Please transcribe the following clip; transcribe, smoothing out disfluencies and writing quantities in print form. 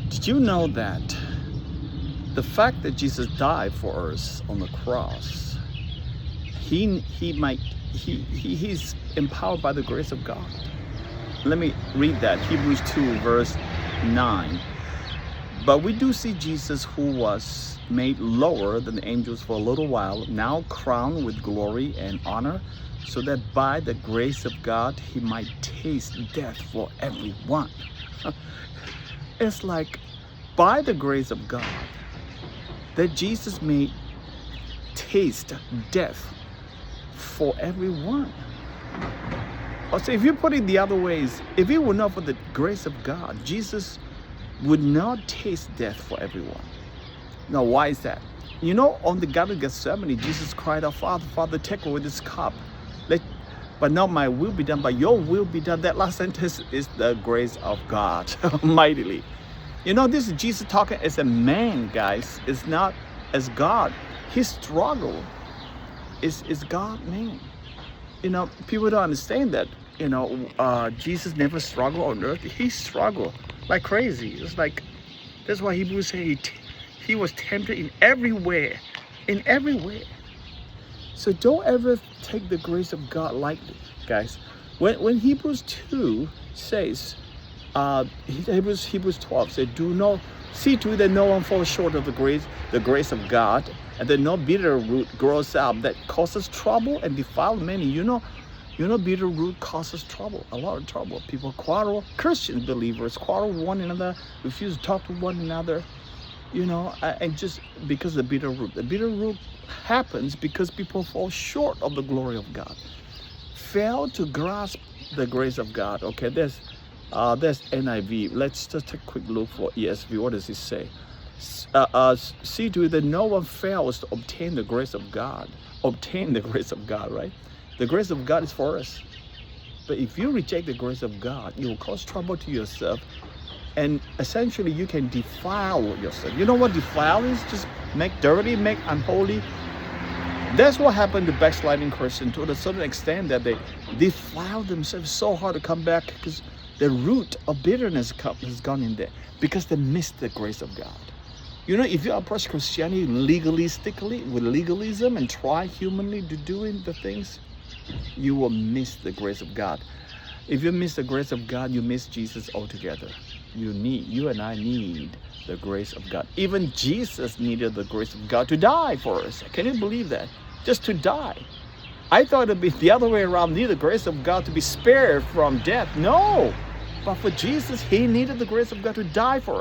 Did you know that the fact that Jesus died for us on the cross, he's empowered by the grace of God. Let me read that, Hebrews 2 verse 9. But we do see Jesus, who was made lower than the angels for a little while, now crowned with glory and honor, so that by the grace of God he might taste death for everyone. It's like, by the grace of God, that Jesus may taste death for everyone. Or so if you put it the other ways, if it were not for the grace of God, Jesus would not taste death for everyone. Now, why is that? You know, on the Garden of Gethsemane, Jesus cried out, Father, Father, take away this cup. But not my will be done, but your will be done. That last sentence is the grace of God, mightily. You know, this is Jesus talking as a man, guys. It's not as God. His struggle is God, man. You know, people don't understand that. You know, Jesus never struggled on earth. He struggled like crazy. It's like, that's why Hebrews say he was tempted in every way. In every way. So don't ever take the grace of God lightly, guys. When Hebrews 2 says, Hebrews 12 said, do not see to it that no one falls short of the grace of God, and that no bitter root grows up that causes trouble and defile many. You know, bitter root causes trouble, a lot of trouble. People quarrel. Christian believers quarrel with one another, refuse to talk to one another. You know, and just because of the bitter root. The bitter root happens because people fall short of the glory of God, fail to grasp the grace of God. Okay, there's NIV. Let's just take a quick look for ESV. What does it say? See to it that no one fails to obtain the grace of God. Obtain the grace of God, right? The grace of God is for us. But if you reject the grace of God, you will cause trouble to yourself. And essentially, you can defile yourself. You know what defile is? Just make dirty, make unholy. That's what happened to backsliding Christians to a certain extent, that they defile themselves so hard to come back because the root of bitterness has gone in there because they missed the grace of God. You know, if you approach Christianity legalistically, with legalism, and try humanly to doing the things, you will miss the grace of God. If you miss the grace of God, you miss Jesus altogether. You and I need the grace of God. Even Jesus needed the grace of God to die for us. Can you believe that? Just to die. I thought it'd be the other way around. Need the grace of God to be spared from death. No. But for Jesus, he needed the grace of God to die for us.